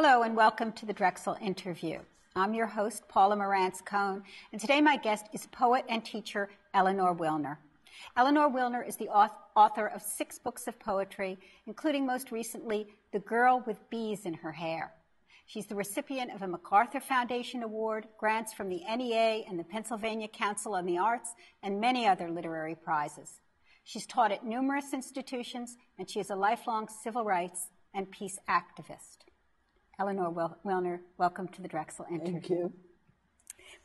Hello and welcome to the Drexel interview. I'm your host, Paula Morantz-Cohn, and today my guest is poet and teacher Eleanor Wilner. Eleanor Wilner is the author of 6 books of poetry, including most recently, The Girl with Bees in Her Hair. She's the recipient of a MacArthur Foundation award, grants from the NEA and the Pennsylvania Council on the Arts, and many other literary prizes. She's taught at numerous institutions, and she is a lifelong civil rights and peace activist. Eleanor Wilner, welcome to the Drexel interview. Thank you.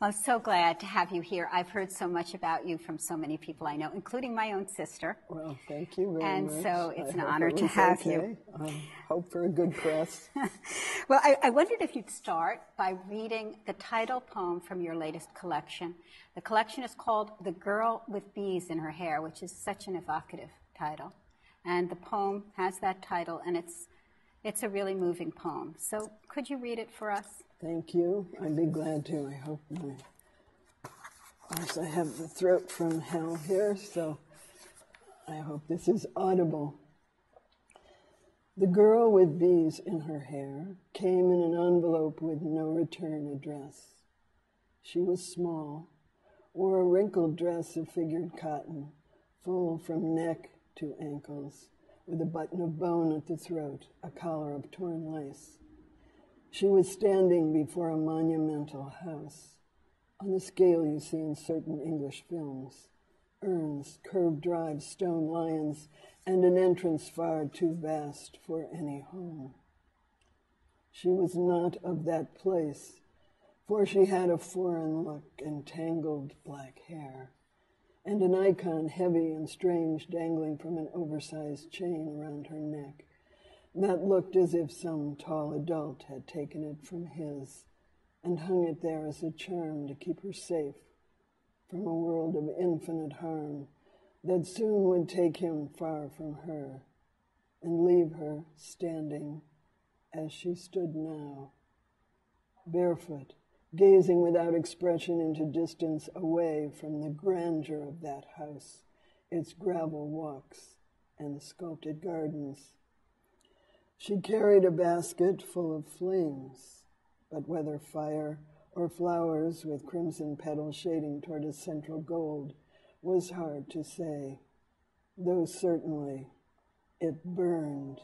Well, I'm so glad to have you here. I've heard so much about you from so many people I know, including my own sister. Well, thank you very much. And so it's an honor to have you. Hope for a good press. Well, I wondered if you'd start by reading the title poem from your latest collection. The collection is called The Girl with Bees in Her Hair, which is such an evocative title. And the poem has that title, and it's a really moving poem. So could you read it for us? Thank you. I'd be glad to. I hope of course, I have the throat from hell here, so I hope this is audible. The girl with bees in her hair came in an envelope with no return address. She was small, wore a wrinkled dress of figured cotton, full from neck to ankles, with a button of bone at the throat, a collar of torn lace. She was standing before a monumental house, on the scale you see in certain English films, urns, curved drives, stone lions, and an entrance far too vast for any home. She was not of that place, for she had a foreign look and tangled black hair, and an icon heavy and strange dangling from an oversized chain around her neck that looked as if some tall adult had taken it from his and hung it there as a charm to keep her safe from a world of infinite harm that soon would take him far from her and leave her standing as she stood now, barefoot, gazing without expression into distance away from the grandeur of that house, its gravel walks and sculpted gardens. She carried a basket full of flames, but whether fire or flowers with crimson petals shading toward a central gold was hard to say, though certainly it burned,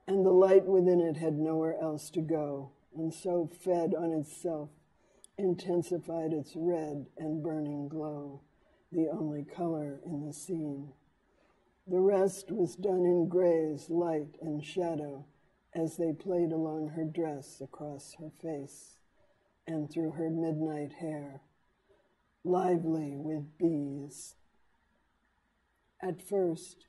and the light within it had nowhere else to go, and so fed on itself, intensified its red and burning glow, the only color in the scene. The rest was done in grays, light and shadow, as they played along her dress across her face and through her midnight hair, lively with bees. At first,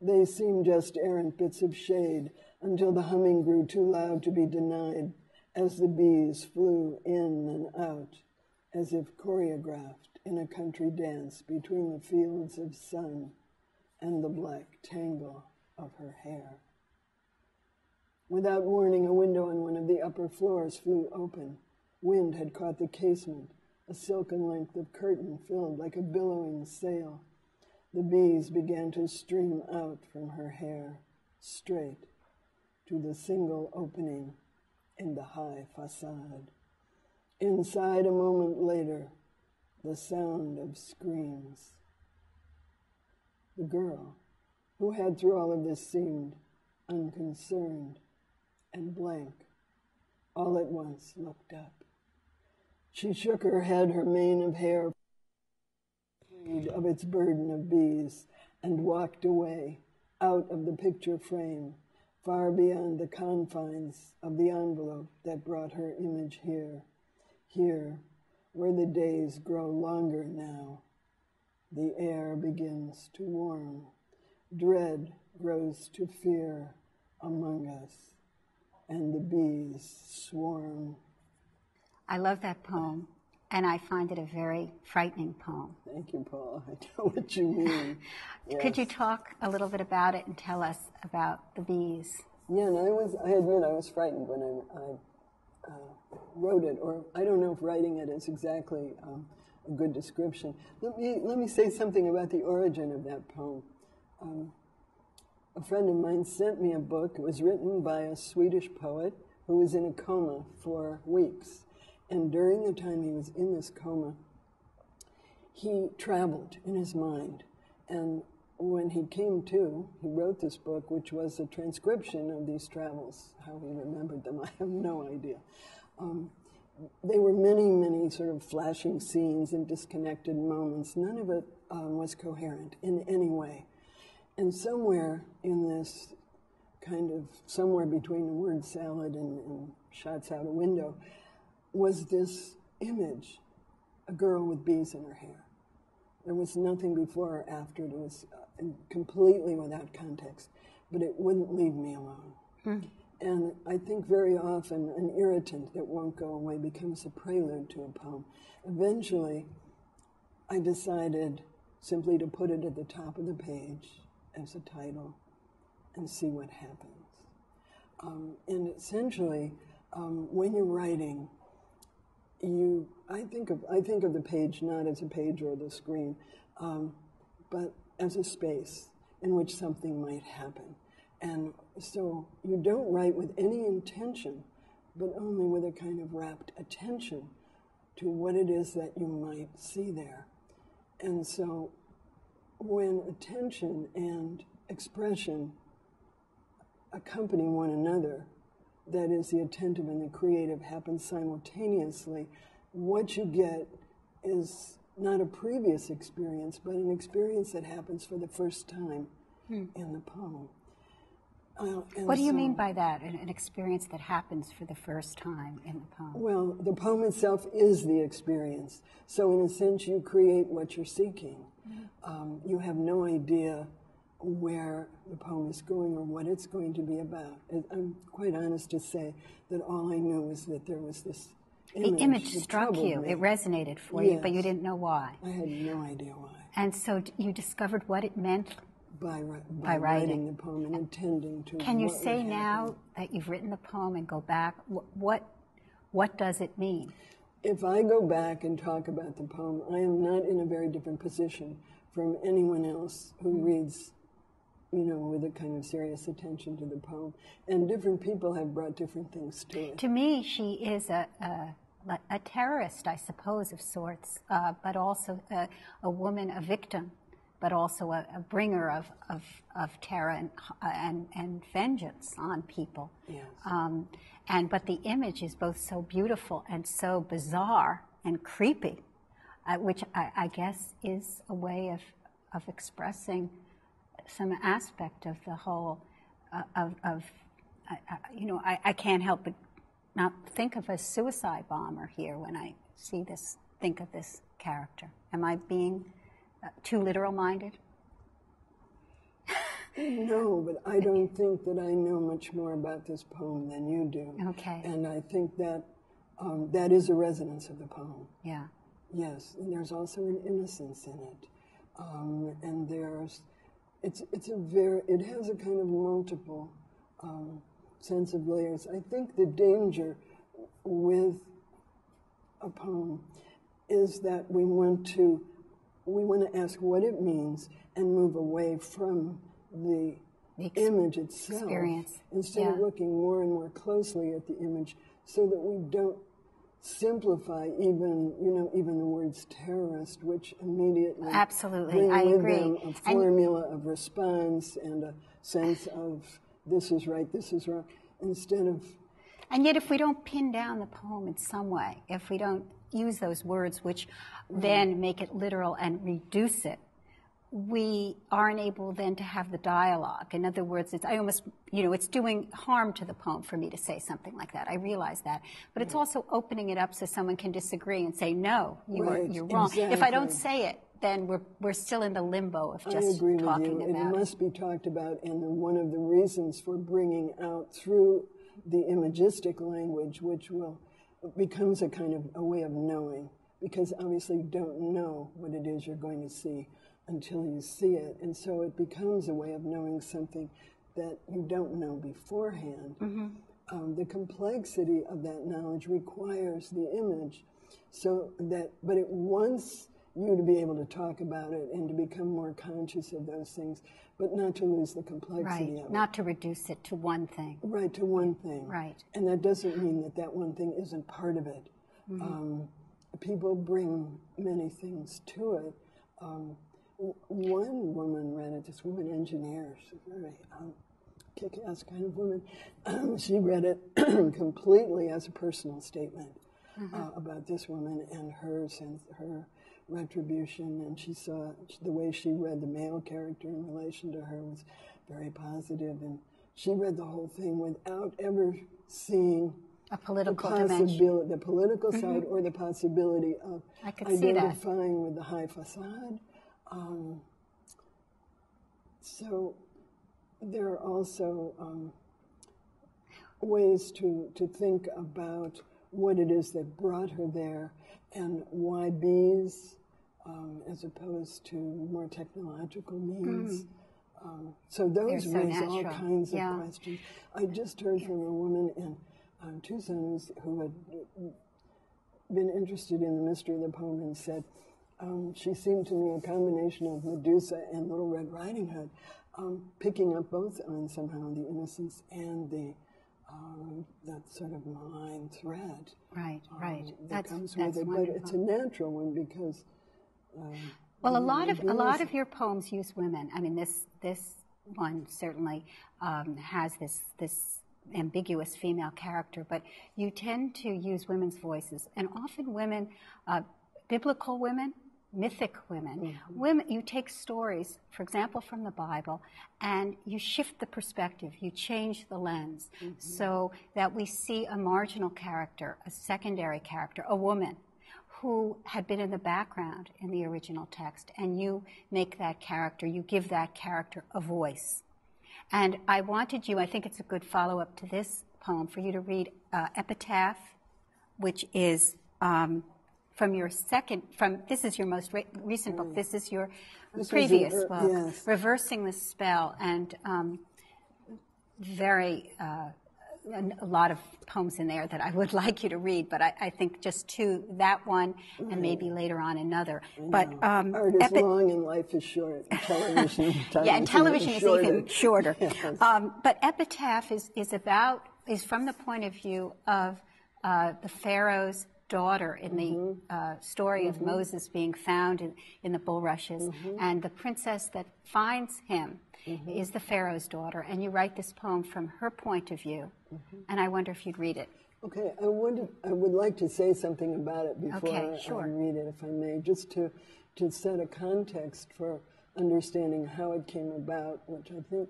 they seemed just errant bits of shade until the humming grew too loud to be denied as the bees flew in and out, as if choreographed in a country dance between the fields of sun and the black tangle of her hair. Without warning, a window on one of the upper floors flew open. Wind had caught the casement, a silken length of curtain filled like a billowing sail. The bees began to stream out from her hair, straight to the single opening in the high facade. Inside, a moment later, the sound of screams. The girl, who had through all of this seemed unconcerned and blank, all at once looked up. She shook her head, her mane of hair freed of its burden of bees, and walked away, out of the picture frame, far beyond the confines of the envelope that brought her image here, where the days grow longer now. The air begins to warm. Dread grows to fear among us, and the bees swarm. I love that poem, and I find it a very frightening poem. Thank you, Paul. I know what you mean. Yes. Could you talk a little bit about it and tell us about the bees? Yeah, and I admit I was frightened when I wrote it, or I don't know if writing it is exactly a good description. Let me say something about the origin of that poem. A friend of mine sent me a book. It was written by a Swedish poet who was in a coma for weeks. And during the time he was in this coma, he traveled in his mind. And when he came to, he wrote this book, which was a transcription of these travels. How he remembered them, I have no idea. They were many, many sort of flashing scenes and disconnected moments. None of it was coherent in any way. And somewhere in this kind of, somewhere between the word salad and shots out a window, was this image, a girl with bees in her hair. There was nothing before or after. It was completely without context, but it wouldn't leave me alone. And I think very often an irritant that won't go away becomes a prelude to a poem. Eventually, I decided simply to put it at the top of the page as a title and see what happens. And essentially, when you're writing, I think of the page not as a page or the screen, but as a space in which something might happen. And so you don't write with any intention, but only with a kind of rapt attention to what it is that you might see there. And so when attention and expression accompany one another, that is, the attentive and the creative happen simultaneously, what you get is not a previous experience, but an experience that happens for the first time in the poem. What do you mean by that, an experience that happens for the first time in the poem? Well, the poem itself is the experience. So in a sense, you create what you're seeking. You have no idea where the poem is going or what it's going to be about. I'm quite honest to say that all I knew was that there was this image. The image struck you, it resonated for you, but you didn't know why. I had no idea why. And so you discovered what it meant by writing the poem and intending to. Can you say now that you've written the poem and go back, what does it mean? If I go back and talk about the poem, I am not in a very different position from anyone else who reads, with a kind of serious attention to the poem. And different people have brought different things to it. To me, she is a terrorist, I suppose, of sorts, but also a woman, a victim, but also a bringer of terror and vengeance on people. Yes. But the image is both so beautiful and so bizarre and creepy, which I guess is a way of expressing some aspect of the whole I can't help but not think of a suicide bomber here when I think of this character. Am I being too literal-minded? No, but I don't think that I know much more about this poem than you do. Okay. And I think that that is a resonance of the poem. Yeah. Yes, and there's also an innocence in it. And it has a kind of multiple sense of layers. I think the danger with a poem is that we want to ask what it means and move away from the image itself, experience. Instead of looking more and more closely at the image, so that we don't simplify even the words terrorist, which immediately absolutely, I agree, them a formula of response and a sense of this is right, this is wrong, instead of. And yet, if we don't pin down the poem in some way, if we don't use those words, which then make it literal and reduce it, we aren't able then to have the dialogue. In other words, it's doing harm to the poem for me to say something like that. I realize that. But it's also opening it up so someone can disagree and say, no, you're wrong. Exactly. If I don't say it, then we're still in the limbo of just talking about it. It must be talked about, and one of the reasons for bringing out through the imagistic language, which becomes a kind of a way of knowing, because obviously you don't know what it is you're going to see until you see it. And so it becomes a way of knowing something that you don't know beforehand. The complexity of that knowledge requires the image, but once you to be able to talk about it and to become more conscious of those things, but not to lose the complexity of it. Not to reduce it to one thing. Right, to one thing. Right. And that doesn't mean that that one thing isn't part of it. People bring many things to it. One woman read it, this woman engineer, she's a very kick-ass kind of woman. She read it completely as a personal statement about this woman and her retribution, and she saw the way she read the male character in relation to her was very positive, and she read the whole thing without ever seeing a political dimension, the political side, or the possibility of identifying with the high facade. So there are also ways to think about what it is that brought her there, and why bees as opposed to more technological means. So those raise all kinds of questions. I just heard from a woman in Tucson who had been interested in the mystery of the poem and said, she seemed to me a combination of Medusa and Little Red Riding Hood, picking up both on somehow the innocence and that sort of malign thread. Right. That comes with it, but it's a natural one because. Well, a lot of your poems use women. I mean, this one certainly has this ambiguous female character, but you tend to use women's voices, and often women, biblical women, mythic women. Women, you take stories, for example, from the Bible, and you shift the perspective, you change the lens, so that we see a marginal character, a secondary character, a woman who had been in the background in the original text, and you make that character, you give that character a voice. And I wanted you, I think it's a good follow-up to this poem, for you to read Epitaph, which is from your this is your most recent book, this is your previous book, Reversing the Spell, and a lot of poems in there that I would like you to read, but I think just two, that one, and maybe later on another. But art is long and life is short. Television and television is even shorter. Yes. But Epitaph is from the point of view of the Pharaoh's daughter in the story of Moses being found in the bulrushes, and the princess that finds him is the Pharaoh's daughter, and you write this poem from her point of view, and I wonder if you'd read it. Okay, I would like to say something about it before I read it, if I may, just to set a context for understanding how it came about, which I think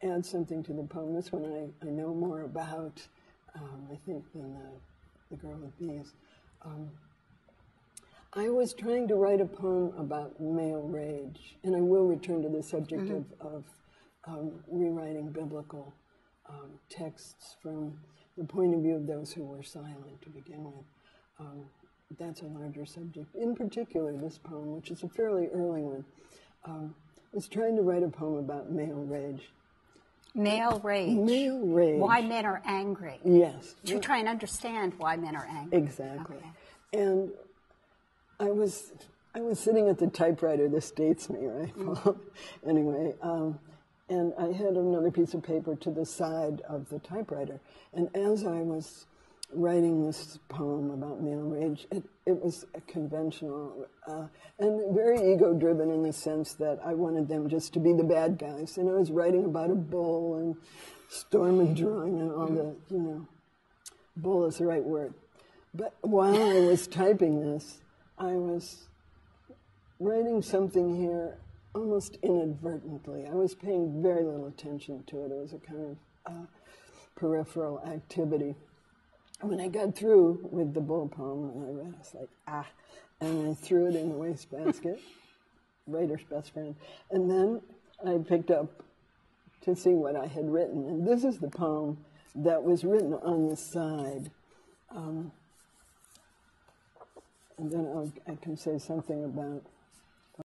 adds something to the poem. This one I know more about, I think, than the Girl with Bees. I was trying to write a poem about male rage, and I will return to the subject of rewriting biblical texts from the point of view of those who were silent to begin with. That's a larger subject. In particular, this poem, which is a fairly early one, was trying to write a poem about male rage. Male rage. Male rage. Why men are angry. Yes. To try and understand why men are angry. Exactly. Okay. And I was sitting at the typewriter. This dates me, right, Paul? Anyway, and I had another piece of paper to the side of the typewriter. And as I was writing this poem about male rage, it was a conventional and very ego-driven in the sense that I wanted them just to be the bad guys. And I was writing about a bull and storm and drawing and all the, bull is the right word. But while I was typing this, I was writing something here almost inadvertently. I was paying very little attention to it. It was a kind of peripheral activity. When I got through with the bull poem, and I read, I was like, and I threw it in the wastebasket, writer's best friend. And then I picked up to see what I had written. And this is the poem that was written on the side. And then I can say something about